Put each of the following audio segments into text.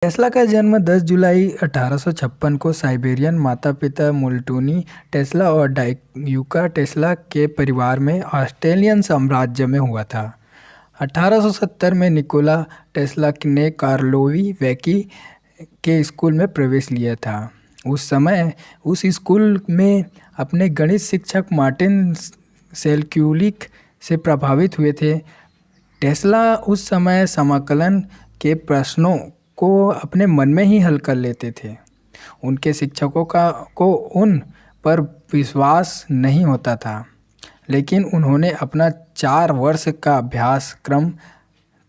Tesla का जन्म 10 जुलाई 1856 को साइबेरियन माता-पिता मुल्टूनी टेस्ला और डायुका टेस्ला के परिवार में ऑस्ट्रेलियन साम्राज्य में हुआ था। 1870 में निकोला टेस्ला ने कार्लोवी वैकी के स्कूल में प्रवेश लिया था। उस समय उस स्कूल में अपने गणित शिक्षक मार्टिन सेल्क्यूलिक से प्रभावित हुए थे। टेस्ला उस समय समाकलन के प्रश्नों को अपने मन में ही हल कर लेते थे। उनके शिक्षकों को उन पर विश्वास नहीं होता था, लेकिन उन्होंने अपना 4 वर्ष का अभ्यासक्रम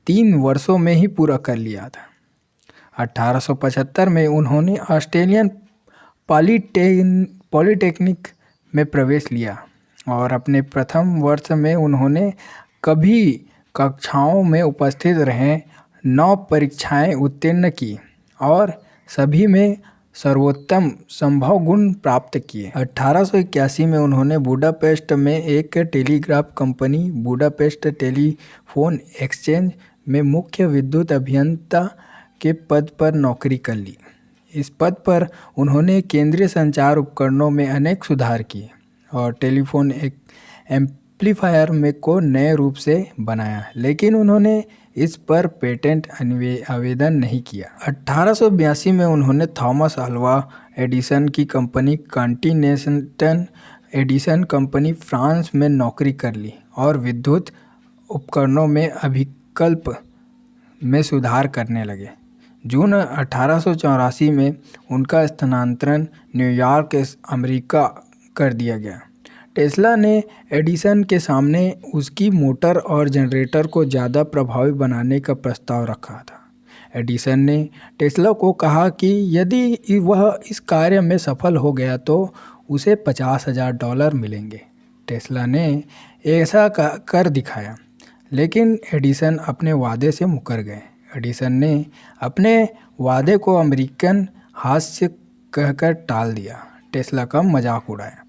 3 वर्षों में ही पूरा कर लिया था। 1875 में उन्होंने ऑस्ट्रेलियन पॉलिटेक्निक में प्रवेश लिया और अपने प्रथम वर्ष में उन्होंने कभी कक्षाओं में उपस्थित रहे 9 परीक्षाएं उत्तीर्ण की और सभी में सर्वोत्तम संभव गुण प्राप्त किए। 1881 में उन्होंने बुडापेस्ट में एक telegraph company Budapest telephone exchange में मुख्य विद्युत अभियंता के पद पर नौकरी कर ली। इस पद पर उन्होंने केंद्रीय संचार उपकरणों में अनेक सुधार किए और टेलीफोन एम्पलीफायर में को नए रूप से बनाया, लेकिन उन्होंने इस पर पेटेंट आवेदन नहीं किया। 1882 में उन्होंने थॉमस अल्वा एडिसन की company continental Edison company France में नौकरी कर ली और विद्युत उपकरणों में अभिकल्प में सुधार करने लगे। जून 1884 में उनका स्थानांतरण न्यूयॉर्क अमेरिका कर दिया गया। टेस्ला ने एडिसन के सामने उसकी मोटर और जनरेटर को ज़्यादा प्रभावी बनाने का प्रस्ताव रखा था। एडिसन ने टेस्ला को कहा कि यदि वह इस कार्य में सफल हो गया तो उसे $50,000 मिलेंगे। टेस्ला ने ऐसा कर दिखाया, लेकिन एडिसन अपने वादे से मुकर गए। एडिसन ने अपने वादे को अमेरिकन हास्य कहकर टाल दिया, टेस्ला का मजाक उड़ाया।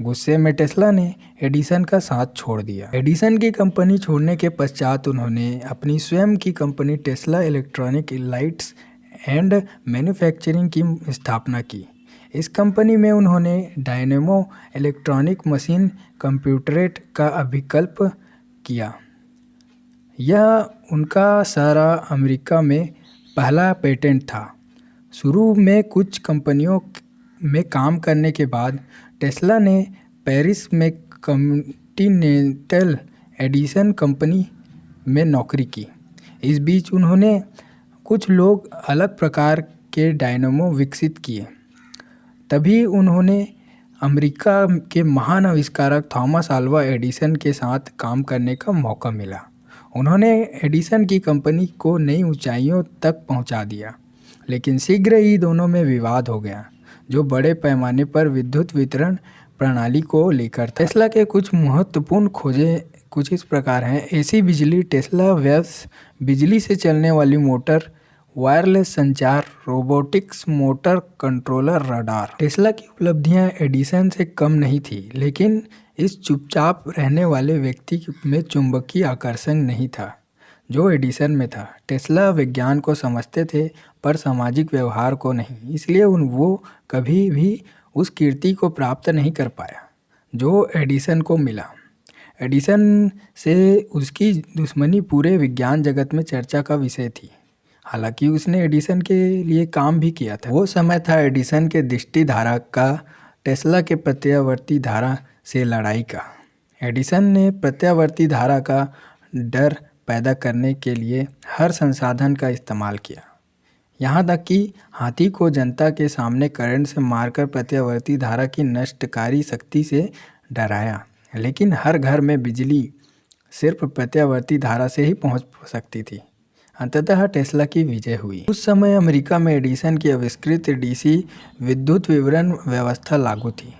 गुस्से में टेस्ला ने एडिसन का साथ छोड़ दिया। एडिसन की कंपनी छोड़ने के पश्चात उन्होंने अपनी स्वयं की company Tesla electronic lights and manufacturing की स्थापना की। इस कंपनी में उन्होंने डायनेमो इलेक्ट्रॉनिक मशीन कंप्यूटरेट का अभिकल्प किया। यह उनका सारा अमेरिका में पहला पेटेंट था। शुरू में कुछ कंपनियों में काम करने के बाद टेस्ला ने पेरिस में कॉन्टिनेंटल एडिसन कंपनी में नौकरी की। इस बीच उन्होंने कुछ लोग अलग प्रकार के डायनेमो विकसित किए। तभी उन्होंने अमेरिका के महान आविष्कारक थॉमस अल्वा एडिसन के साथ काम करने का मौका मिला। उन्होंने एडिसन की कंपनी को नई ऊंचाइयों तक पहुंचा दिया, लेकिन शीघ्र ही दोनों में विवाद हो गया, जो बड़े पैमाने पर विद्युत वितरण प्रणाली को लेकर था। टेस्ला के कुछ महत्वपूर्ण खोजें कुछ इस प्रकार हैं। एसी बिजली, टेस्ला वेव्स, बिजली से चलने वाली मोटर, वायरलेस संचार, robotics, motor controller, radar. Tesla की उपलब्धियां एडिसन से कम नहीं थी, लेकिन इस चुपचाप रहने वाले व्यक्ति में चुंबकीय आकर्षण नहीं था जो एडिसन में था। टेस्ला विज्ञान को समझते थे पर सामाजिक व्यवहार को नहीं, इसलिए वो कभी भी उस कीर्ति को प्राप्त नहीं कर पाया जो एडिसन को मिला। एडिसन से उसकी दुश्मनी पूरे विज्ञान जगत में चर्चा का विषय थी। हालांकि उसने एडिसन के लिए काम भी किया था। वो समय था एडिसन के दृष्टि धारा का टेस्ला के प्रत्यावर्ती धारा से लड़ाई का। एडिसन ने प्रत्यावर्ती धारा का डर पैदा करने के लिए हर संसाधन का इस्तेमाल किया, यहाँ तक कि हाथी को जनता के सामने करंट से मारकर प्रत्यावर्ती धारा की नष्टकारी शक्ति से डराया। लेकिन हर घर में बिजली सिर्फ प्रत्यावर्ती धारा से ही पहुँच सकती थी। अंततः टेस्ला की विजय हुई। उस समय अमेरिका में एडिसन की आविष्कृत डीसी विद्युत विवरण व्यवस्था लागू थी।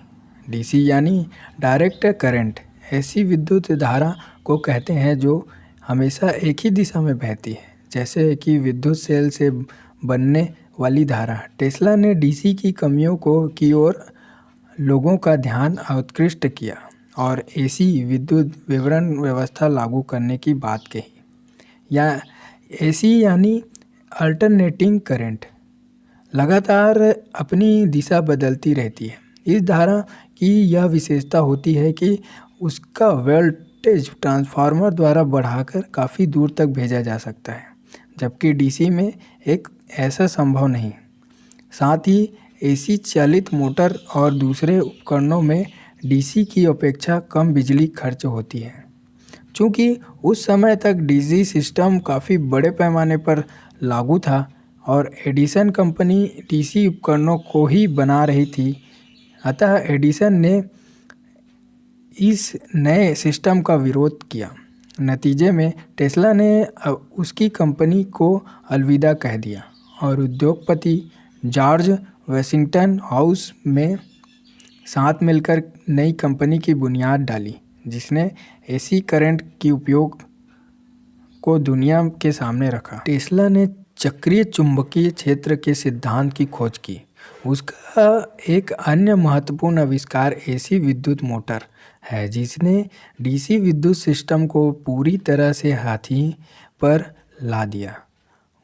डीसी यानी डायरेक्ट करंट ऐसी विद्युत धारा को कहते हैं जो हमेशा एक ही दिशा में बहती है, जैसे कि विद्युत सेल से बनने वाली धारा। टेस्ला ने डीसी की कमियों की ओर लोगों का ध्यान आकृष्ट किया और एसी विद्युत विवरण व्यवस्था लागू करने की बात कही। या एसी यानी अल्टरनेटिंग करंट लगातार अपनी दिशा बदलती रहती है। इस धारा की यह विशेषता होती है कि उसका वोल्टेज ट्रांसफार्मर द्वारा बढ़ाकर काफ़ी दूर तक भेजा जा सकता है, जबकि डीसी में एक ऐसा संभव नहीं। साथ ही एसी चालित मोटर और दूसरे उपकरणों में डीसी की अपेक्षा कम बिजली खर्च होती है। चूँकि उस समय तक डीसी सिस्टम काफ़ी बड़े पैमाने पर लागू था और एडिसन कंपनी डीसी उपकरणों को ही बना रही थी, अतः एडिसन ने इस नए सिस्टम का विरोध किया। नतीजे में टेस्ला ने उसकी कंपनी को अलविदा कह दिया और उद्योगपति जॉर्ज वेस्टिंगटन हाउस में साथ मिलकर नई कंपनी की बुनियाद डाली, जिसने एसी करंट की उपयोग को दुनिया के सामने रखा। टेस्ला ने चक्रीय चुंबकीय क्षेत्र के सिद्धांत की खोज की। उसका एक अन्य महत्वपूर्ण आविष्कार एसी विद्युत मोटर है, जिसने डीसी विद्युत सिस्टम को पूरी तरह से हाथी पर ला दिया।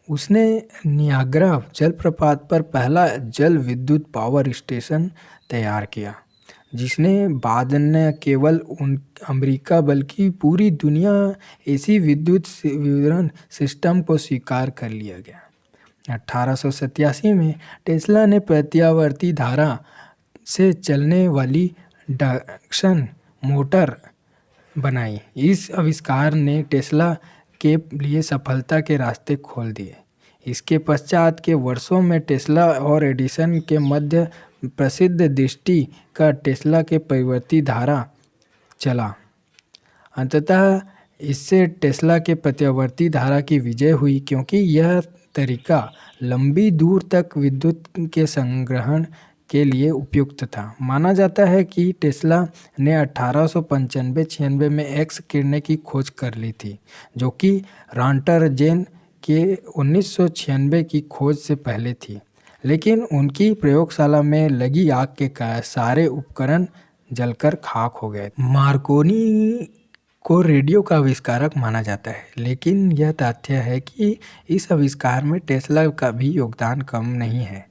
उसने नियाग्रा जलप्रपात पर पहला जल विद्युत पावर स्टेशन तैयार किया, जिसने बाद न केवल अमेरिका बल्कि पूरी दुनिया एसी विद्युत वितरण सिस्टम को स्वीकार कर लिया गया। 1887 में टेस्ला ने प्रत्यावर्ती धारा से चलने वाली इंडक्शन मोटर बनाई। इस आविष्कार ने टेस्ला के लिए सफलता के रास्ते खोल दिए। इसके पश्चात के वर्षों में टेस्ला और एडिसन के मध्य प्रसिद्ध दृष्टि का टेस्ला के परिवर्ती धारा चला। अंततः इससे टेस्ला के प्रत्यावर्ती धारा की विजय हुई, क्योंकि यह तरीका लंबी दूर तक विद्युत के संग्रहण के लिए उपयुक्त था। माना जाता है कि टेस्ला ने 1895-96 में एक्स किरणें की खोज कर ली थी, जो कि रॉन्टगेन के 1996 की खोज से पहले थी, लेकिन उनकी प्रयोगशाला में लगी आग के कारण सारे उपकरण जलकर खाक हो गए। मार्कोनी को रेडियो का आविष्कारक माना जाता है, लेकिन यह तथ्य है कि इस आविष्कार में टेस्ला का भी योगदान कम नहीं है।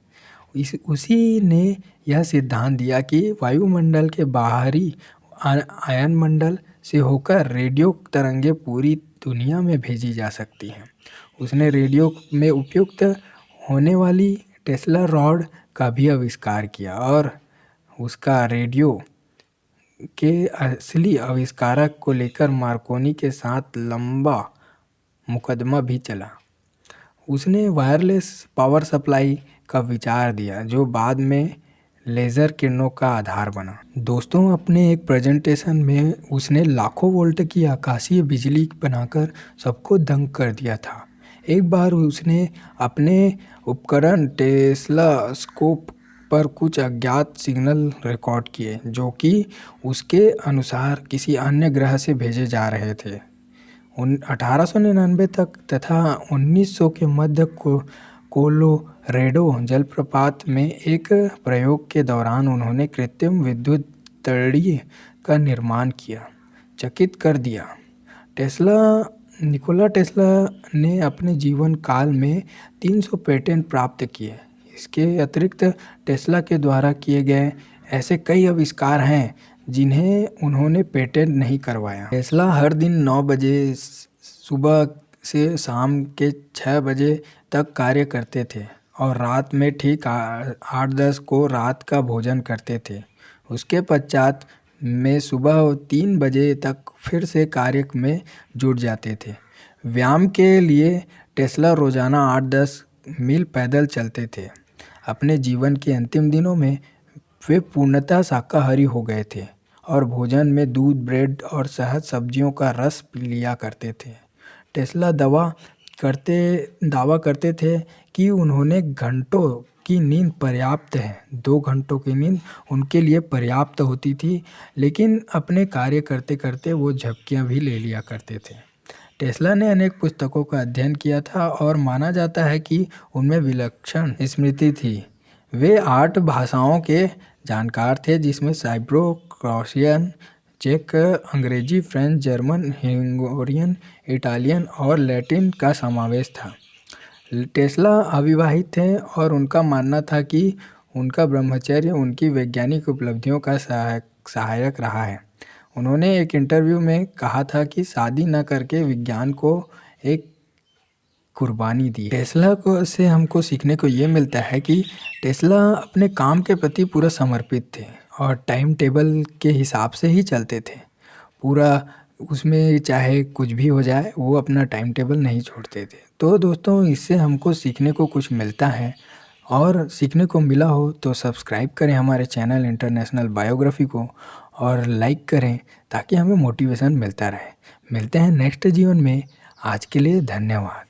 उसी ने यह सिद्धांत दिया कि वायुमंडल के बाहरी आयनमंडल से होकर रेडियो तरंगें पूरी दुनिया में भेजी जा सकती हैं। उसने रेडियो में उपयुक्त होने वाली टेस्ला रॉड का भी आविष्कार किया और उसका रेडियो के असली आविष्कारक को लेकर मार्कोनी के साथ लंबा मुकदमा भी चला। उसने वायरलेस पावर सप्लाई का विचार दिया, जो बाद में लेज़र किरणों का आधार बना। दोस्तों, अपने एक प्रेजेंटेशन में उसने लाखों वोल्ट की आकाशीय बिजली बनाकर सबको दंग कर दिया था। एक बार उसने अपने उपकरण टेस्लास्कोप पर कुछ अज्ञात सिग्नल रिकॉर्ड किए, जो कि उसके अनुसार किसी अन्य ग्रह से भेजे जा रहे थे। 1899 तक तथा 1900 के मध्य कोलोरेडो जलप्रपात में एक प्रयोग के दौरान उन्होंने कृत्रिम विद्युत तड़िए का निर्माण किया, चकित कर दिया। निकोला टेस्ला ने अपने जीवन काल में 300 पेटेंट प्राप्त किए। इसके अतिरिक्त टेस्ला के द्वारा किए गए ऐसे कई आविष्कार हैं जिन्हें उन्होंने पेटेंट नहीं करवाया। टेस्ला हर दिन 9 बजे सुबह से शाम के 6 बजे तक कार्य करते थे और रात में ठीक 8-10 को रात का भोजन करते थे। उसके पश्चात में सुबह 3 बजे तक फिर से कार्य में जुट जाते थे। व्यायाम के लिए टेस्ला रोजाना 8-10 मील पैदल चलते थे। अपने जीवन के अंतिम दिनों में वे पूर्णतः शाकाहारी हो गए थे और भोजन में दूध, ब्रेड और शहद सब्जियों का रस लिया करते थे। टेस्ला दावा करते थे कि उन्होंने घंटों की नींद पर्याप्त है। 2 घंटों की नींद उनके लिए पर्याप्त होती थी, लेकिन अपने कार्य करते करते वो झपकियां भी ले लिया करते थे। टेस्ला ने अनेक पुस्तकों का अध्ययन किया था और माना जाता है कि उनमें विलक्षण स्मृति थी। वे 8 भाषाओं के जानकार थे, जिसमें साइब्रो क्रोशियन, चेक, अंग्रेजी, फ्रेंच, जर्मन, हंगेरियन, इटालियन और लैटिन का समावेश था। टेस्ला अविवाहित थे और उनका मानना था कि उनका ब्रह्मचर्य उनकी वैज्ञानिक उपलब्धियों का सहायक रहा है। उन्होंने एक इंटरव्यू में कहा था कि शादी न करके विज्ञान को एक कुर्बानी दी। टेस्ला को से हमको सीखने को ये मिलता है कि टेस्ला अपने काम के प्रति पूरा समर्पित थे और टाइम टेबल के हिसाब से ही चलते थे। पूरा उसमें चाहे कुछ भी हो जाए वो अपना टाइम टेबल नहीं छोड़ते थे। तो दोस्तों, इससे हमको सीखने को कुछ मिलता है, और सीखने को मिला हो तो सब्सक्राइब करें हमारे चैनल इंटरनेशनल बायोग्राफी को और लाइक करें ताकि हमें मोटिवेशन मिलता रहे। मिलते हैं नेक्स्ट जीवन में। आज के लिए धन्यवाद।